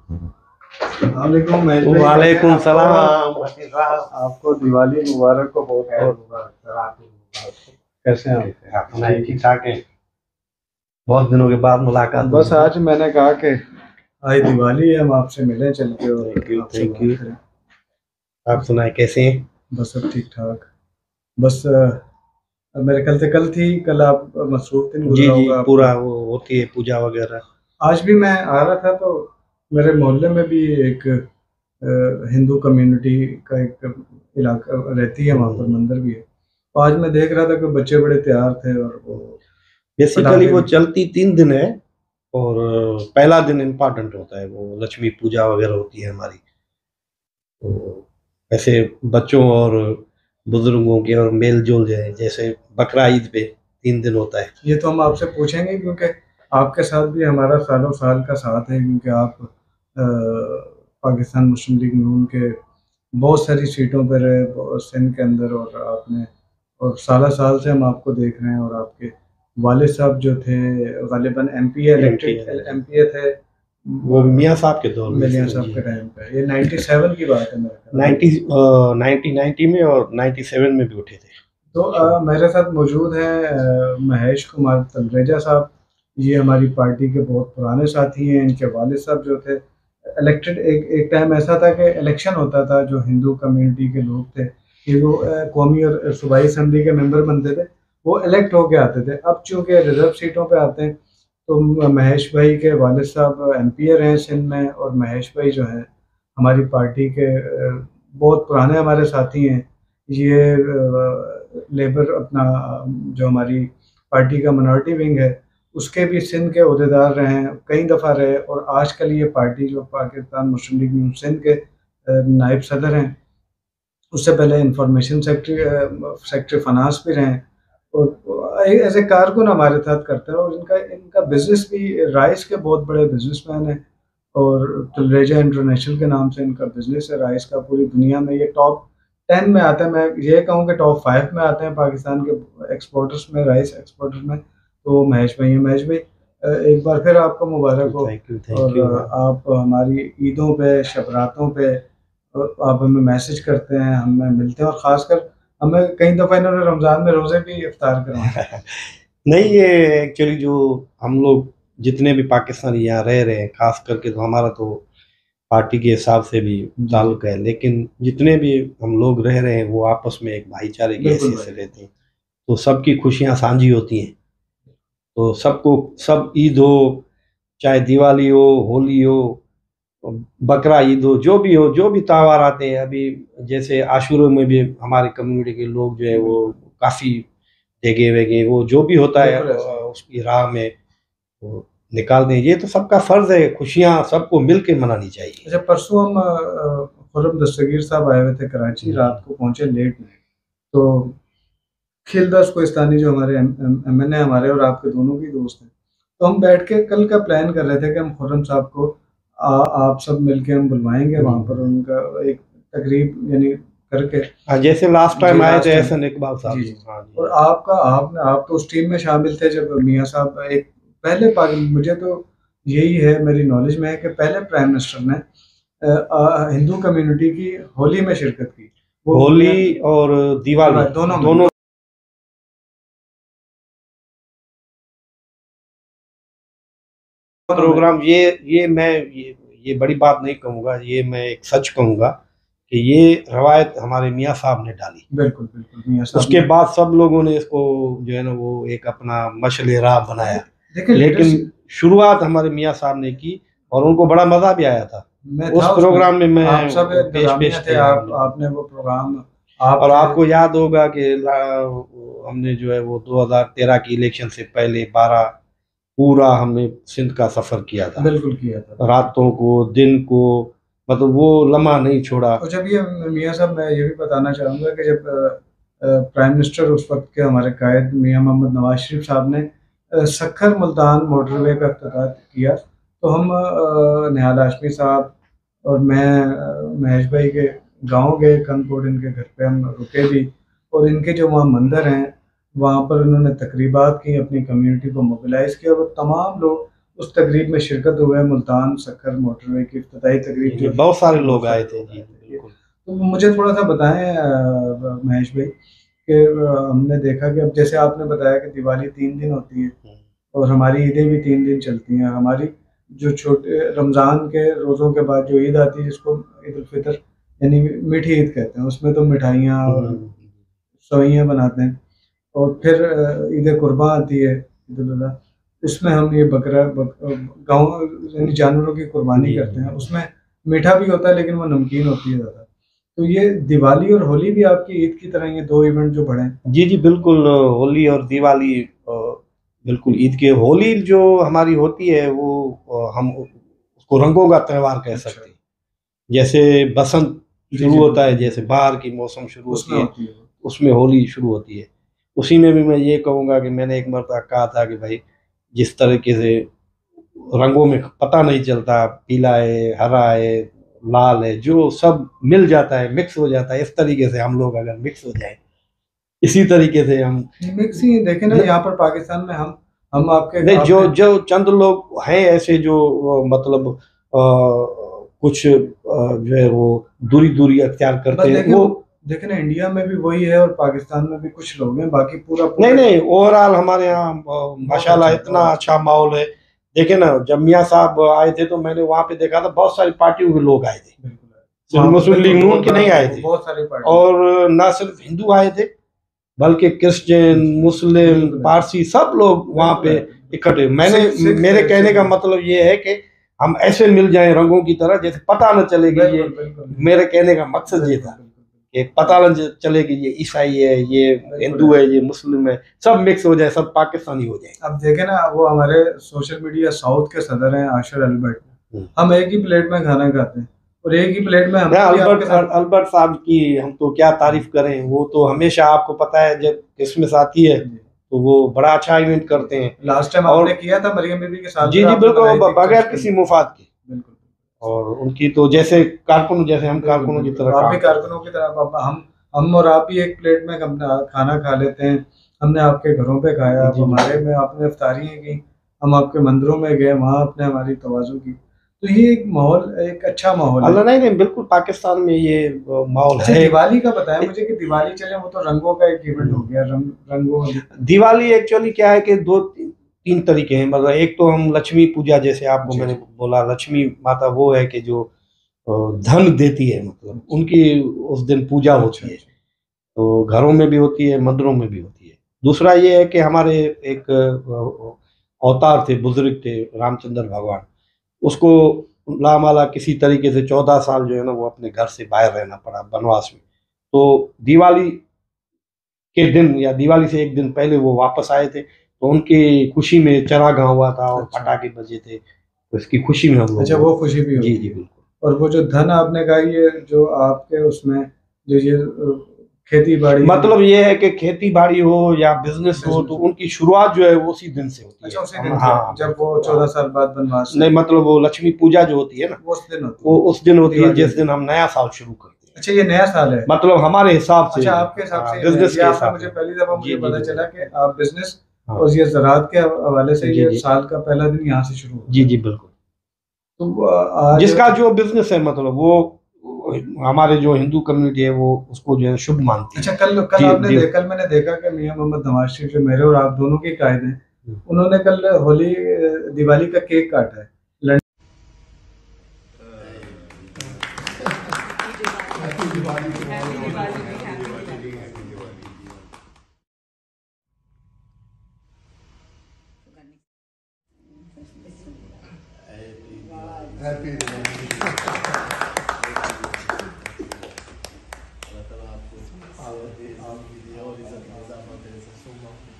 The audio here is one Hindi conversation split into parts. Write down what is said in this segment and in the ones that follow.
वालेकुम वालेकुम सलाम। आपको दिवाली मुबारक को बहुत बहुत मुबारक। कैसे हैं आप? ठीक ठाक है। बहुत दिनों के बाद मुलाकात। बस आज मैंने कहा कि आज दिवाली है, हम आपसे मिले चल के और आपसे थैंक यू। बात करें। आप सुनाए कैसे हैं? बस सब ठीक ठाक। बस मेरे ख्याल से कल आप मसरूफ दिन जी गुजरा जी, होगा आपका। पूरा वो होती है पूजा वगैरह। आज भी मैं आ रहा था तो मेरे मोहल्ले में भी एक हिंदू कम्युनिटी का एक इलाका रहती है, वहाँ पर मंदिर भी है। तो आज मैं देख रहा था कि बच्चे बड़े तैयार थे और वो बेसिकली पटाखे वो भी। चलती 3 दिन है। और पहला दिन इम्पोर्टेंट होता है, वो लक्ष्मी पूजा वगैरह होती है हमारी। तो ऐसे बच्चों और बुजुर्गों के और मेल जोल जाए, जैसे बकरा ईद पे 3 दिन होता है। ये तो हम आपसे पूछेंगे क्योंकि आपके साथ भी हमारा सालों साल का साथ है, क्योंकि आप पाकिस्तान मुस्लिम लीग नून के बहुत सारी सीटों पर रहे सिंध के अंदर, और आपने और साल साल से हम आपको देख रहे हैं। और आपके वालिद साहब जो थे गालिबन एमपी इलेक्टेड एमपी थे, वो मियाँ साहब के दौर में, मियां साहब के टाइम पे। ये 97 की बात है मेरे ख्याल। 90 में और 97 में भी उठे थे। तो मेरे साथ मौजूद हैं महेश कुमार तलरेजा साहब। ये हमारी पार्टी के बहुत पुराने साथी हैं। इनके वालिद साहब जो थे इलेक्टेड, एक टाइम ऐसा था कि इलेक्शन होता था, जो हिंदू कम्युनिटी के लोग थे कि वो कौमी और सूबाई असम्बली के मेंबर बनते थे, वो इलेक्ट होके आते थे। अब चूंकि रिजर्व सीटों पे आते हैं, तो महेश भाई के वालिद साहब एमपी रहे हैं सिंध में, और महेश भाई जो हैं हमारी पार्टी के बहुत पुराने हमारे साथी हैं। ये लेबर अपना जो हमारी पार्टी का मिनॉरिटी विंग है, उसके भी सिंध के अहदेदार रहे हैं, कई दफ़ा रहे। और आजकल ये पार्टी जो पाकिस्तान मुस्लिम लीग नून सिंध के नायब सदर हैं, उससे पहले इंफॉर्मेशन सेक्रेटरी फनास भी रहे हैं। और एज ए कारकुन हमारे साथ करते हैं। और इनका इनका बिजनेस भी, राइस के बहुत बड़े बिजनेसमैन हैं, और तलरेजा इंटरनेशनल के नाम से इनका बिजनेस है राइस का। पूरी दुनिया में ये टॉप 10 में आता है। मैं ये कहूँ कि टॉप 5 में आते हैं पाकिस्तान के एक्सपोर्टर्स में, राइस एक्सपोर्टर्स में। तो महेश भाई हैं। महेश भाई एक बार फिर आपको मुबारक हो। Thank you. और आप हमारी ईदों पे, शबरातों पे आप हमें मैसेज करते हैं, हमें मिलते हैं, और ख़ासकर हमें कई दफ़ा इन्होंने रमज़ान में रोज़े भी इफ्तार करवाए। नहीं, ये एक्चुअली जो हम लोग जितने भी पाकिस्तानी यहाँ रह रहे हैं, खास करके तो हमारा तो पार्टी के हिसाब से भी ताल्लुक है, लेकिन जितने भी हम लोग रह रहे हैं वो आपस में एक भाईचारे की हैसियत से रहते हैं। तो सबकी खुशियाँ साझी होती हैं। तो सबको, सब ईद हो, चाहे दिवाली हो, होली हो, बकरा ईद हो, जो भी त्योहार आते हैं, अभी जैसे आशूरा में भी हमारे कम्युनिटी के लोग जो है वो काफ़ी देगे वेगे, वो जो भी होता है उसकी राह में वो निकालते हैं। ये तो सबका फर्ज है, खुशियाँ सबको मिल के मनानी चाहिए। अच्छा, परसों हम खुर्रम दस्तगीर साहब आए हुए थे कराची, रात को पहुंचे लेट में। तो खिलदास कोहिस्तानी जो हमारे एमएनए हमारे और आपके दोनों की दोस्त हैं, तो हम बैठ के कल का प्लान कर रहे थे कि हम खुर्रम साहब को आप सब मिलके हम बुलवाएंगे वहाँ पर, उनका एक तकरीब यानी करके। हाँ, जैसे लास्ट टाइम आए थे टाइम एहसन इकबाल साहब। जी जी। हाँ जी। और आप तो उस टीम में शामिल थे जब मियाँ साहब एक मुझे तो यही है, मेरी नॉलेज में है कि पहले प्राइम मिनिस्टर ने हिंदू कम्युनिटी की होली में शिरकत की। वो होली और दिवाली दोनों प्रोग्राम। ये बड़ी बात नहीं कहूँगा, ये मैं एक सच कहूँगा कि ये रवायत हमारे मियाँ साहब ने डाली। बिल्कुल बिल्कुल, मियाँ साहब उसके बाद सब लोगों ने इसको जो है ना वो एक अपना मशले राह बनाया, लेकिन शुरुआत हमारे मियाँ साहब ने की और उनको बड़ा मजा भी आया था। उस प्रोग्राम में मैं आप सब पेश थे, आपने वो प्रोग्राम और आपको याद होगा कि हमने जो है वो 2013 की इलेक्शन से पहले 12 पूरा हमने सिंध का सफर किया था। बिल्कुल किया था, रातों को, दिन को, मतलब वो लम्हा नहीं छोड़ा। और जब ये मियाँ साहब, मैं ये भी बताना चाहूँगा कि जब प्राइम मिनिस्टर उस वक्त के हमारे कायद मियाँ मोहम्मद नवाज शरीफ साहब ने सखर मुल्तान मोटरवे का इफ्तिताह किया, तो हम निहाल हाशमी साहब और मैं महेश भाई के गांव गए, कनकोट इनके घर पे हम रुके भी। और इनके जो वहाँ मंदिर हैं, वहाँ पर उन्होंने तकरीबात की, अपनी कम्युनिटी को मोबिलाइज़ किया, और तमाम लोग उस तकरीब में शिरकत हुआ है। मुल्तान सक्खर मोटरवे की इफ्तिताही तकरीब जो बहुत सारे लोग आए थे जी, बिल्कुल। तो मुझे थोड़ा सा बताएं महेश भाई कि हमने देखा कि अब जैसे आपने बताया कि दिवाली 3 दिन होती है और हमारी ईदें भी 3 दिन चलती हैं। हमारी जो छोटे रमज़ान के रोज़ों के बाद जो ईद आती है जिसको ईद उल फितर यानी मीठी ईद कहते हैं, उसमें तो मिठाइयाँ और सवैयाँ बनाते हैं। और फिर ईद कुर्बान आती है, ईद उल अज़हा, उसमें हम ये गाँव यानी जानवरों की कुर्बानी करते हैं। उसमें मीठा भी होता है लेकिन वो नमकीन होती है ज़्यादा। तो ये दिवाली और होली भी आपकी ईद की तरह ये 2 इवेंट जो बड़े हैं। जी, जी, बिल्कुल। होली और दिवाली बिल्कुल ईद के होली जो हमारी होती है वो हम उसको रंगों का त्योहार कह अच्छा। सकते हैं। जैसे बसंत जी, शुरू जी, होता है, बिल्कुल। जैसे बाहर की मौसम शुरू उसमें होती है, होती है वो। उसमें होली शुरू होती है। उसी में भी मैं ये कहूँगा कि मैंने एक मर्तबा कहा था कि भाई जिस तरीके से रंगों में पता नहीं चलता, पीला है, हरा है, लाल है, जो सब मिल जाता है, मिक्स हो जाता है, इस तरीके से हम लोग अगर मिक्स हो जाएँ, इसी तरीके से हम मिक्स ही देखे ना यहाँ पर पाकिस्तान में हम आपके नहीं, जो आपने जो चंद लोग हैं ऐसे जो मतलब कुछ जो है वो दूरी अख्तियार बस करते हैं देखे वो। देखे ना इंडिया में भी वही है और पाकिस्तान में भी कुछ लोग हैं, बाकी पूरा नहीं, पूरा नहीं, ओवरऑल हमारे यहाँ माशाल्लाह इतना अच्छा माहौल है। देखे ना, जब मियाँ साहब आए थे तो मैंने वहाँ पे देखा था बहुत सारी पार्टियों के लोग आए थे, बिल्कुल है। सिर्फ वहाँ पे मुस्लिम लीग बिल्कुल नून के नहीं आए थे। बहुत सारी पार्टी और ना सिर्फ हिंदू आए थे बल्कि क्रिश्चियन, मुस्लिम, बिल्कुल है, पारसी सब लोग वहाँ पे बिल्कुल है। इकट्ठे। सिख मेरे थे, कहने सिख का थे। मतलब ये है कि हम ऐसे मिल जाएं रंगों की तरह जैसे पता न चले कि ये, बिल्कुल बिल्कुल मेरे कहने का मकसद ये बिल्कुल था बिल्कुल कि पता न चले कि ये ईसाई है, ये हिंदू है, ये मुस्लिम है, सब मिक्स हो जाए, सब पाकिस्तानी हो जाए। अब देखे ना वो हमारे सोशल मीडिया साउथ के सदर हैं आशर अल्बर्ट। हम एक ही प्लेट में खाना खाते हैं और एक ही प्लेट में हम भी आपके साथ अल्बर्ट साहब की हम तो क्या तारीफ करें, वो तो हमेशा आपको पता है जब क्रिसमस आती है तो वो बड़ा अच्छा इवेंट करते हैं। लास्ट टाइम आपने किया था मरियम बीबी के साथ। जी, जी, बिल्कुल, बगैर किसी मुफाद के। बिल्कुल। और उनकी तो जैसे कारकुन, जैसे हम कारकुनों की तरह आप भी कारकुनों की तरह हम और आप भी एक प्लेट में खाना खा लेते हैं। हमने आपके घरों पे खाया, आप हमारे में आपने इफ्तारियाँ की, हम आपके मंदिरों में गए, वहाँ आपने हमारी तवाज़ु की। तो ये एक माहौल, एक अच्छा माहौल है। अल्लाह, नहीं, नहीं, बिल्कुल पाकिस्तान में ये माहौल अच्छा, है। दिवाली का बताया मुझे कि दिवाली चले, वो तो रंगों का एक इवेंट हो गया, रंगों दिवाली एक्चुअली क्या है कि दो तीन तरीके हैं। मतलब एक तो हम लक्ष्मी पूजा, जैसे आपको मैंने बोला, लक्ष्मी माता वो है कि जो धन देती है, मतलब उनकी उस दिन पूजा होती है। तो घरों में भी होती है, मंदिरों में भी होती है। दूसरा ये है कि हमारे एक अवतार थे, बुजुर्ग थे, रामचंद्र भगवान, उसको लामाला किसी तरीके से 14 साल जो है ना वो अपने घर से बाहर रहना पड़ा वनवास में। तो दिवाली के दिन या दिवाली से एक दिन पहले वो वापस आए थे, तो उनकी खुशी में चरागाह हुआ था और पटाखे बजे थे, तो इसकी खुशी में हम लोग। अच्छा, वो खुशी भी जी, जी, बिल्कुल। और वो जो धन आपने कहा, ये जो आपके उसमें जो ये खेती बाड़ी, मतलब ये है कि खेती बाड़ी हो या बिजनेस हो तो उनकी शुरुआत जो है वो उसी दिन से होती है। अच्छा, उसी दिन हाँ, जब वो 14 साल बाद बनवास नहीं, मतलब वो लक्ष्मी पूजा जो होती है ना वो उस दिन होती है, वो उस दिन होती है जिस दिन हम नया साल शुरू करते हैं। अच्छा, ये नया साल है, मतलब हमारे हिसाब से। अच्छा, आपके हिसाब से बिजनेस के हिसाब से। मुझे पहली दफा मुझे पता चला कि आप बिजनेस हाँ। और ये ज़राअत के हवाले से जी, ये जी। साल का पहला दिन यहाँ से शुरू होता है। जी, जी, बिल्कुल। तो आज जिसका जो बिजनेस है, मतलब वो हमारे जो हिंदू कम्युनिटी है वो उसको जो है शुभ मानती है। अच्छा, कल मैंने देखा कि मियां मोहम्मद नवाज शरीफ जो मेरे और आप दोनों के कायद हैं, उन्होंने कल होली दिवाली का केक काटा है।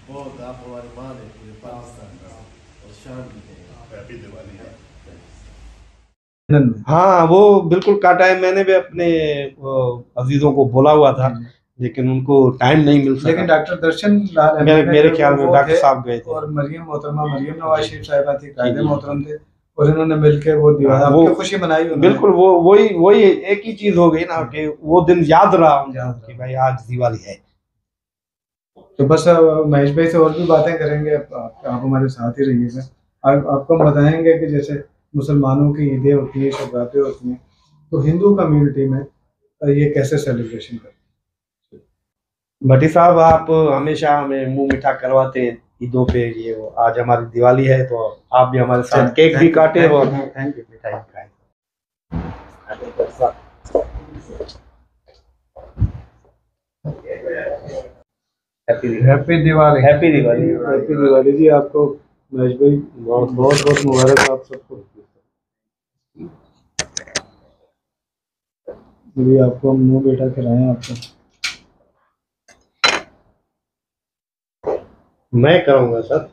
बहुत आप हमारे मान है पूरे पाकिस्तान का और शान भी है। हैप्पी दिवाली। हाँ, वो बिल्कुल काटा है। मैंने भी अपने अजीजों को बोला हुआ था लेकिन उनको टाइम नहीं मिल सका। लेकिन डॉक्टर दर्शन मेरे ख्याल में डॉक्टर साहब गए थे और मोहतरमा मरियम नवाज शरीफ साहिबा थी, कायदे मोहतरम थे, और इन्होंने मिलकर वो दिवाली आपकी खुशी मनाई उन्होंने। बिल्कुल, वो वही एक ही चीज हो गई ना कि वो दिन याद रहा कि भाई आज दिवाली है। तो बस महेश भाई से और भी बातें करेंगे, आप हमारे साथ ही रहिएगा। आपको हम बताएंगे कि जैसे मुसलमानों की ईदें होती हैं, शब-ए-बारातें होती हैं, तो हिंदू कम्युनिटी में ये कैसे सेलिब्रेशन करते भट्टी साहब, आप हमेशा हमें मुंह मीठा करवाते हैं ईदों पे। ये वो आज हमारी दिवाली है तो आप भी हमारे साथ हैं? केक भी काटे और थैंक यू। मिठाई भी खाएं। Happy Diwali. Happy Diwali. Happy Diwali ji आपको महेश भाई, बहुत बहुत बहुत मुबारक आप सबको। अभी आपको हम मुंह मीठा कराएं आपको। मैं कराऊंगा सर।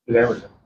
ले बेटा।